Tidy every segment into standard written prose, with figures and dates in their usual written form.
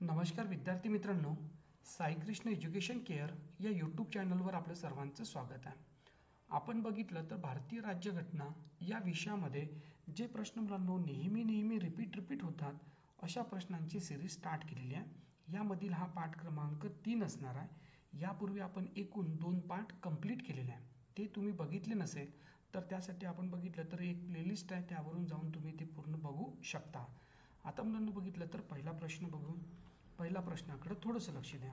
नमस्कार विद्यार्थी मित्रांनो, साईकृष्ण एज्युकेशन केअर या यूट्यूब चॅनलवर आपलं सर्वांचं स्वागत आहे. आपण बघितलं तर भारतीय राज्यघटना या विषयामध्ये जे प्रश्न मुलांनो नेहमी रिपीट होतात अशा प्रश्नांची सिरीज स्टार्ट केलेली आहे. यामधील हा पाठ क्रमांक 3 असणार आहे. यापूर्वी आपण एकूण 2 पाठ कंप्लीट केलेले आहे. ते तुम्ही बघितले नसेल तर त्यासाठी आपण बघितलं तर एक प्लेलिस्ट आहे, त्यावरून जाऊन तुम्ही ते पूर्ण बघू शकता. आता मुलांना बघितलं तर पहिला प्रश्न बघू. पहिला प्रश्नाकडे थोडंसं लक्ष द्या.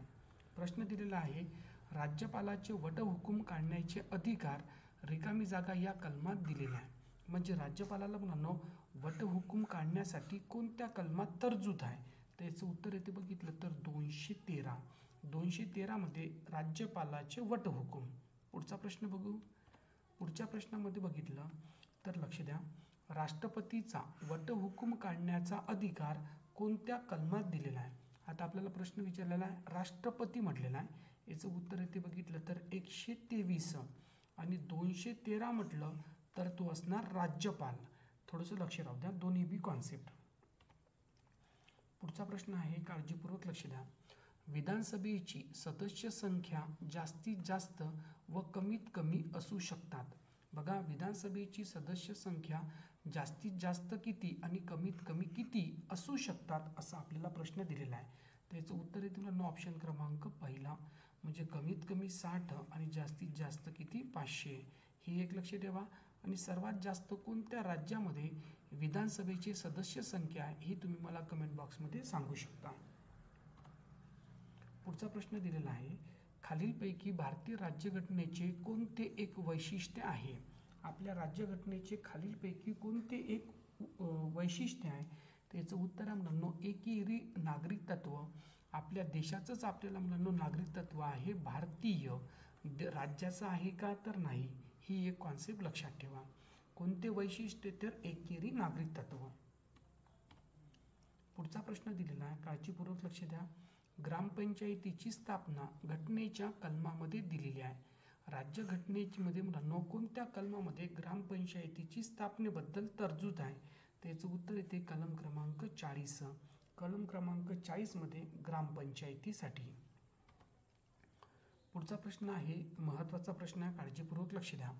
प्रश्न दिलेला आहे, राज्यपालाचे वटहुकूम काढण्याचे अधिकार रिकामी जागा या कलमात दिलेले आहे. म्हणजे राज्यपालाला मुलांनो वटहुकूम काढण्यासाठी कोणत्या कलमात तरतूद आहे? त्याचं उत्तर येते बघितलं तर 213. 213 मध्ये राज्यपालाचे वटहुकूम. पुढचा प्रश्न बघू. पुढच्या प्रश्नामध्ये बघितलं तर लक्ष द्या, राष्ट्रपतीचा वटहुकूम काढण्याचा अधिकार कोणत्या कलमात दिलेला आहे? आता आपल्याला प्रश्न विचारलेला आहे, राष्ट्रपती म्हटलेला आहे. याचं उत्तर येते बघितलं तर 123 आणि 213 म्हटलं तर तो असणार राज्यपाल. थोडंसं लक्ष राहू द्या, दोन्ही बी कॉन्सेप्ट. पुढचा प्रश्न आहे, काळजीपूर्वक लक्ष द्या. विधानसभेची सदस्य संख्या जास्तीत जास्त व कमीत कमी असू शकतात. बघा, विधानसभेची सदस्य संख्या जास्तीत जास्त किती आणि कमीत कमी किती असू शकतात असा आपल्याला प्रश्न दिलेला आहे. त्याचं उत्तर आहे तुम्हाला ऑप्शन क्रमांक पहिला, म्हणजे कमीत कमी 60 आणि जास्तीत जास्त किती 500. ही एक लक्ष ठेवा. आणि सर्वात जास्त कोणत्या राज्यामध्ये विधानसभेची सदस्य संख्या आहे ही तुम्ही मला कमेंट बॉक्समध्ये सांगू शकता. पुढचा प्रश्न दिलेला आहे, खालीलपैकी भारतीय राज्यघटनेचे कोणते एक वैशिष्ट्य आहे? आपल्या राज्यघटनेचे खालीलपैकी कोणते एक वैशिष्ट्य आहे? त्याचं उत्तर आहे मुलांनो एकेरी नागरिक तत्व. आपल्या देशाचंच आपल्याला मुलांनो नागरिक तत्व आहे, भारतीय राज्याचं आहे का तर नाही. ही एक कॉन्सेप्ट लक्षात ठेवा. कोणते वैशिष्ट्य तर एकेरी नागरिक तत्व. पुढचा प्रश्न दिलेला आहे, काळजीपूर्वक लक्ष द्या. ग्रामपंचायतीची स्थापना घटनेच्या कलमामध्ये दिलेली आहे. राज्यघटनेमध्ये मुलांनो कोणत्या कलमामध्ये ग्रामपंचायतीची स्थापनेबद्दल तरतूद आहे? त्याचं उत्तर येते कलम क्रमांक 40. कलम क्रमांक 40 मध्ये ग्रामपंचायतीसाठी. पुढचा प्रश्न आहे, महत्त्वाचा प्रश्न आहे, काळजीपूर्वक लक्ष द्या.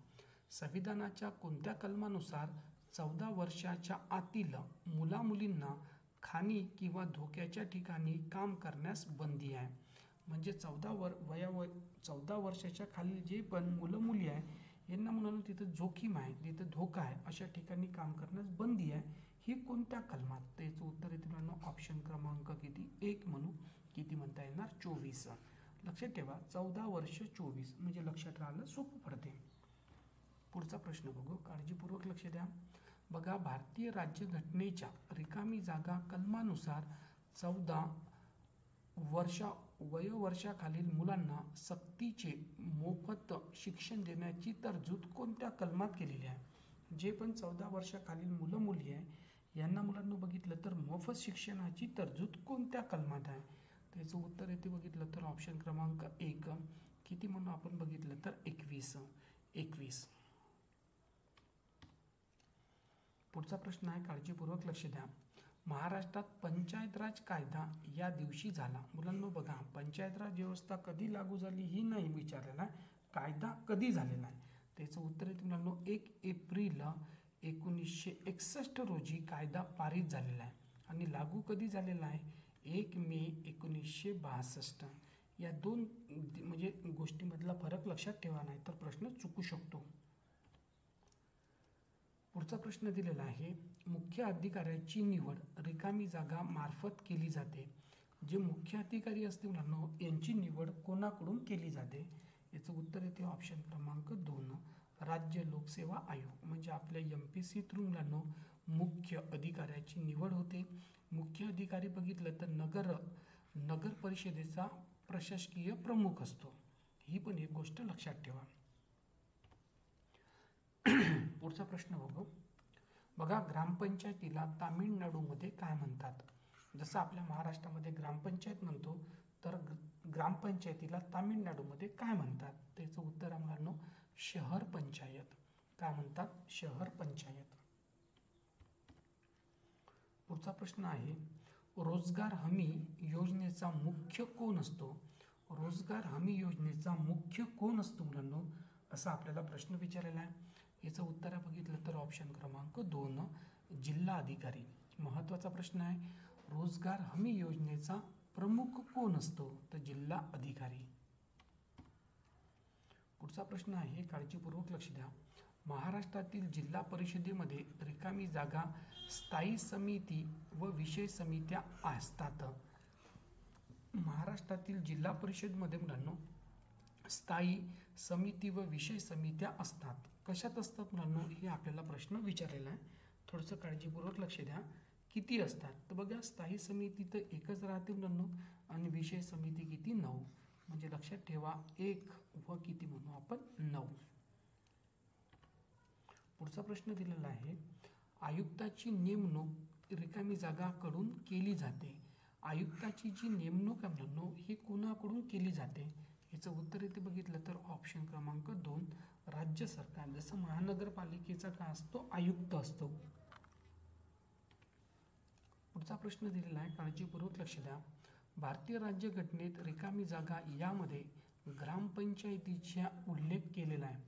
संविधानाच्या कोणत्या कलमानुसार 14 वर्षाच्या आतील मुलामुलींना खाणी किंवा धोक्याच्या ठिकाणी काम करण्यास बंदी आहे? म्हणजे 14 वर्षाच्या खाली जे पण मुलं मुली आहे यांना मुलांना तिथं जोखीम आहे, तिथं धोका आहे, अशा ठिकाणी काम करण्यास बंदी आहे. ही कोणत्या कलमात? त्याचं उत्तर येते मुलांना ऑप्शन क्रमांक किती 1 म्हणू किती म्हणता येणार 24. लक्षात ठेवा, 14 वर्ष 24 म्हणजे लक्षात राहायला सोपं पडते. पुढचा प्रश्न बघू, काळजीपूर्वक लक्ष द्या. बघा, भारतीय राज्यघटनेच्या रिकामी जागा कलमानुसार 14 वयोवर्षाखालील मुलांना सक्तीचे मोफत शिक्षण देण्याची तरतूद कोणत्या कलमात केलेली आहे? जे पण 14 वर्षाखालील मुलं मुली आहे यांना मुलांना बघितलं तर मोफत शिक्षणाची तरतूद कोणत्या कलमात आहे? त्याचं उत्तर येते बघितलं तर ऑप्शन क्रमांक 1 किती म्हणून आपण बघितलं तर 21. पुढचा प्रश्न आहे, काळजीपूर्वक लक्ष द्या. महाराष्ट्रात पंचायत राज कायदा या दिवशी झाला. मुलांनो बघा, पंचायत राज व्यवस्था कधी लागू झाली ही नाही विचारलेला आहे, कायदा कधी झालेला आहे. त्याचं उत्तर आहे मुलांनो 1 एप्रिल 1961 रोजी कायदा पारित झालेला आहे. आणि लागू कधी झालेला आहे? 1 मे 1962. या दोन म्हणजे गोष्टीमधला फरक लक्षात ठेवा, नाही तर प्रश्न चुकू शकतो. पुढचा प्रश्न दिलेला आहे, मुख्य अधिकाऱ्याची निवड रिकामी जागा मार्फत केली जाते. जे मुख्य अधिकारी असते मुलांनो यांची निवड कोणाकडून केली जाते? याचं उत्तर येते ऑप्शन क्रमांक 2 राज्य लोकसेवा आयोग. म्हणजे आपल्या MPSC थ्रू मुलांनो मुख्य अधिकाऱ्याची निवड होते. मुख्य अधिकारी बघितलं तर नगर परिषदेचा प्रशासकीय प्रमुख असतो. ही पण एक गोष्ट लक्षात ठेवा. पुढचा प्रश्न बघू. बघा, ग्रामपंचायतीला तामिळनाडूमध्ये काय म्हणतात? जसं आपल्या महाराष्ट्रामध्ये ग्रामपंचायत म्हणतो तर ग्रामपंचायतीला तामिळनाडूमध्ये काय म्हणतात? त्याचं उत्तर आहे मुलांनो शहर पंचायत. काय म्हणतात? शहर पंचायत. पुढचा प्रश्न आहे, रोजगार हमी योजनेचा मुख्य कोण असतो? रोजगार हमी योजनेचा मुख्य कोण असतो मुलांनो, असा आपल्याला प्रश्न विचारलेला आहे. याचं उत्तर बघितलं तर ऑप्शन क्रमांक 2 जिल्हा अधिकारी. महत्त्वाचा प्रश्न आहे. रोजगार हमी योजनेचा प्रमुख कोण असतो? तर जिल्हा अधिकारी. पुढचा प्रश्न आहे, काळजीपूर्वक लक्ष द्या. महाराष्ट्रातील जिल्हा परिषदेमध्ये रिकामी जागा स्थायी समिती व विषय समित्या असतात. महाराष्ट्रातील जिल्हा परिषदमध्ये मुलांनो स्थायी समिती व विषय समित्या असतात. कशात असतात मुलांनो, हे आपल्याला प्रश्न विचारलेला आहे. थोडंसं काळजीपूर्वक लक्ष द्या. किती असतात? तर बघा, स्थायी समिती तर एकच राहते मुलांनो आणि विषय समिती किती? 9. म्हणजे लक्षात ठेवा, 1 व किती म्हणू आपण? 9. पुढचा प्रश्न दिलेला आहे. आयुक्ताची नेमणूक रिकामी जागाकडून केली जाते. आयुक्ताची जी नेमणूक आहे मुलांनो, ही कोणाकडून केली जाते? याचं उत्तर इथे बघितलं तर ऑप्शन क्रमांक 2 राज्य सरकार. जसं महानगरपालिकेचा काय असतो? आयुक्त असतो. पुढचा प्रश्न दिलेला आहे, काळजीपूर्वक लक्ष द्या. भारतीय राज्यघटनेत रिकामी जागा यामध्ये ग्रामपंचायतीचा उल्लेख केलेला आहे.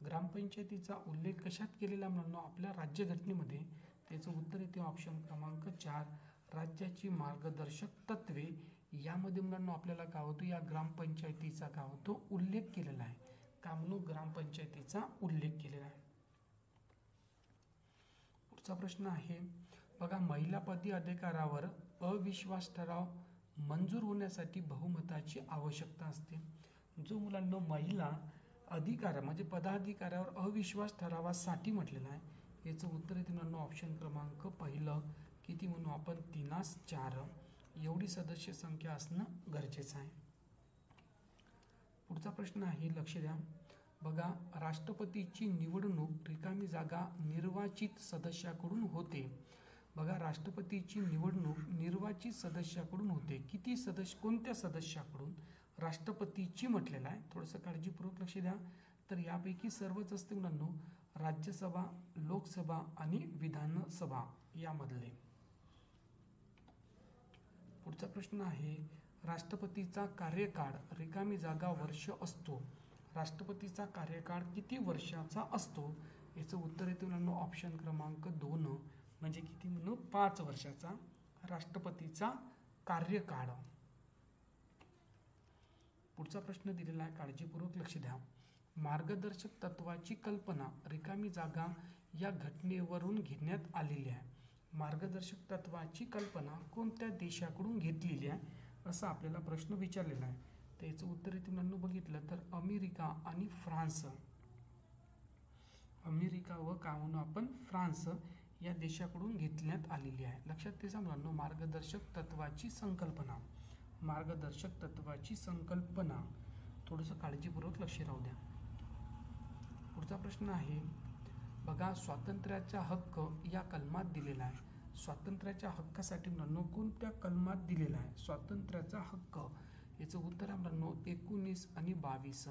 ग्रामपंचायतीचा उल्लेख कशात केलेला म्हणून आपल्या राज्यघटनेमध्ये? त्याचं उत्तर येते ऑप्शन क्रमांक 4 राज्याची मार्गदर्शक तत्वे. यामध्ये मुलांना आपल्याला काय होतं? या ग्रामपंचायतीचा काय होतो? उल्लेख केलेला आहे. का म्हणून ग्रामपंचायतीचा उल्लेख केलेला आहे. पुढचा प्रश्न आहे बघा, महिला पदी अधिकारावर अविश्वास ठराव मंजूर होण्यासाठी बहुमताची आवश्यकता असते. जो मुलांना महिला अधिकार म्हणजे पदाधिकाऱ्यावर अविश्वास ठरावासाठी म्हटलेला आहे, याचं उत्तर येते मुलांना ऑप्शन क्रमांक पहिलं किती म्हणू आपण? 3/4 एवढी सदस्य संख्या असणं गरजेचं आहे. पुढचा प्रश्न आहे, लक्ष द्या. बघा, राष्ट्रपतीची निवडणूक रिकामी जागा निर्वाचित सदस्याकडून होते. बघा, राष्ट्रपतीची निवडणूक निर्वाचित सदस्याकडून होते. किती सदस्य? कोणत्या सदस्याकडून? राष्ट्रपतीची म्हटलेलं आहे. थोडंसं काळजीपूर्वक लक्ष द्या. तर यापैकी सर्वच असते मुलांनो, राज्यसभा, लोकसभा आणि विधानसभा यामधले. पुढचा प्रश्न आहे, राष्ट्रपतीचा कार्यकाळ रिकामी जागा वर्ष असतो. राष्ट्रपतीचा कार्यकाळ किती वर्षाचा असतो? याचं उत्तर येते मुलांनो ऑप्शन क्रमांक 2 म्हणजे किती म्हणू? 5 वर्षाचा राष्ट्रपतीचा कार्यकाळ. पुढचा प्रश्न दिलेला आहे, काळजीपूर्वक लक्ष द्या. मार्गदर्शक तत्वाची कल्पना रिकामी जागा या घटनेवरून घेण्यात आलेली आहे. मार्गदर्शक तत्वाची कल्पना कोणत्या देशाकडून घेतलेली आहे, असा आपल्याला प्रश्न विचारलेला आहे. तर याचं उत्तर इथे मुलांनो बघितलं तर अमेरिका आणि फ्रान्स. अमेरिका व काय म्हणू आपण? फ्रान्स या देशाकडून घेतण्यात आलेली आहे. लक्षात ठेवा मुलांनो, मार्गदर्शक तत्वाची संकल्पना. मार्गदर्शक तत्वाची संकल्पना. थोडंसं काळजीपूर्वक लक्ष राहू द्या. पुढचा प्रश्न आहे बघा, स्वातंत्र्याचा हक्क या कलमात दिलेला आहे. स्वातंत्र्याच्या हक्कासाठी मुलांनो कोणत्या कलमात दिलेला आहे? स्वातंत्र्याचा हक्क. याचं उत्तर आहे मुलांनो 19 आणि 22.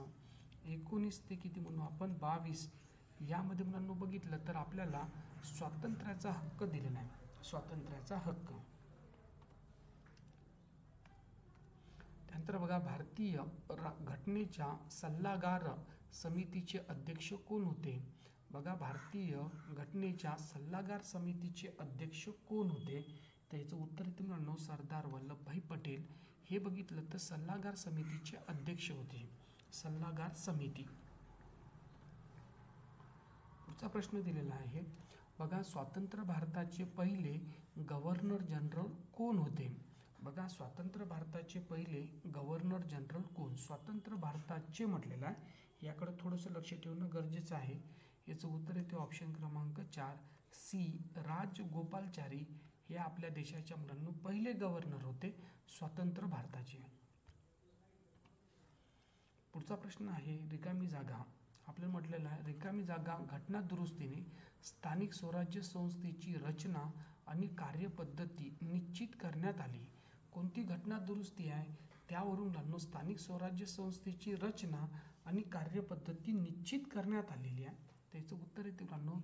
19 ते किती म्हणू आपण? 22 यामध्ये मुलांनो बघितलं तर आपल्याला स्वातंत्र्याचा हक्क दिलेला आहे. स्वातंत्र्याचा हक्क. त्यानंतर बघा, भारतीय घटनेच्या सल्लागार समितीचे अध्यक्ष कोण होते? बघा, भारतीय घटनेच्या सल्लागार समितीचे अध्यक्ष कोण होते? तर याचं उत्तर येते मुलांनो सरदार वल्लभभाई पटेल. हे बघितलं तर सल्लागार समितीचे अध्यक्ष होते. सल्लागार समिती. पुढचा प्रश्न दिलेला आहे बघा, स्वतंत्र भारताचे पहिले गव्हर्नर जनरल कोण होते? बघा, स्वतंत्र भारताचे पहिले गव्हर्नर जनरल कोण? स्वतंत्र भारताचे म्हटलेलं आहे, याकडे थोडंसं लक्ष ठेवणं गरजेचं आहे. याचं उत्तर येते ऑप्शन क्रमांक 4 सी राजगोपालचारी. हे आपल्या देशाच्या मुलांना पहिले गव्हर्नर होते स्वतंत्र भारताचे. पुढचा प्रश्न आहे, रिकामी जागा. आपल्याला म्हटलेलं आहे, रिकामी जागा घटना दुरुस्तीने स्थानिक स्वराज्य संस्थेची रचना आणि कार्यपद्धती निश्चित करण्यात आली. कोणती घटना दुरुस्ती आहे? त्यावरून मुलांनो स्थानिक स्वराज्य संस्थेची रचना आणि कार्यपद्धती निश्चित करण्यात आलेली आहे. त्याचं उत्तर येते मुलांनो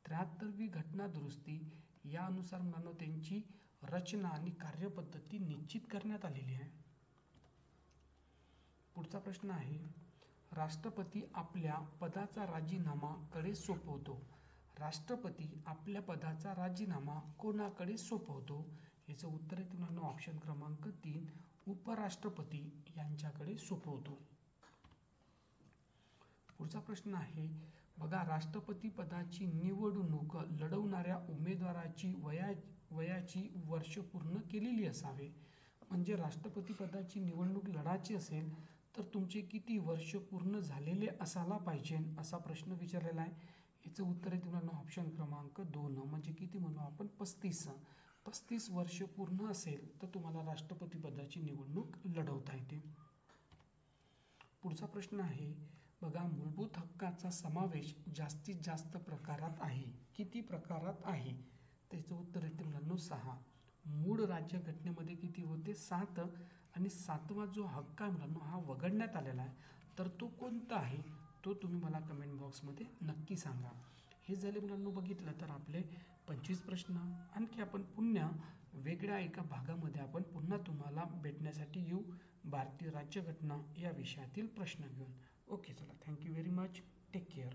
73वी घटना दुरुस्ती. यानुसार मुलांनो त्यांची रचना आणि कार्यपद्धती निश्चित करण्यात आलेली आहे. पुढचा प्रश्न आहे, राष्ट्रपती आपल्या पदाचा राजीनामा कडे सोपवतो. राष्ट्रपती आपल्या पदाचा राजीनामा कोणाकडे सोपवतो? याचं उत्तर आहे तुम्हाला ऑप्शन क्रमांक 3, उपराष्ट्रपती यांच्याकडे सोपवतो. पुढचा प्रश्न आहे बघा, राष्ट्रपती पदाची निवडणूक लढवणाऱ्या उमेदवाराची वयाची वर्ष पूर्ण केलेली असावे. म्हणजे राष्ट्रपती पदाची निवडणूक लढायची असेल तर तुमचे किती वर्ष पूर्ण झालेले असायला पाहिजे असा प्रश्न विचारलेला आहे. याचं उत्तर आहे तुम्हाला ऑप्शन क्रमांक 2, म्हणजे किती म्हणू आपण 35 वर्ष पूर्ण असेल तर तुम्हाला राष्ट्रपती पदाची निवडणूक लढवता येते. पुढचा प्रश्न आहे बघा, मूलभूत हक्काचा समावेश जास्तीत जास्त प्रकारात आहे. किती प्रकारात आहे? त्याचं उत्तर आहे मुलांनो 6. मूळ राज्यघटनेमध्ये किती होते? 7. आणि 7वा जो हक्क आहे मुलांनो हा वगळण्यात आलेला आहे. तर तो कोणता आहे तो तुम्ही मला कमेंट बॉक्समध्ये नक्की सांगा. हे झाले मुलांनो बघितलं तर आपले 25 प्रश्न. आणखी आपण पुन्हा वेगळ्या एका भागामध्ये आपण पुन्हा तुम्हाला भेटण्यासाठी येऊ भारतीय राज्यघटना या विषयातील प्रश्न घेऊन. ओके, चला, thank you very much. Take care.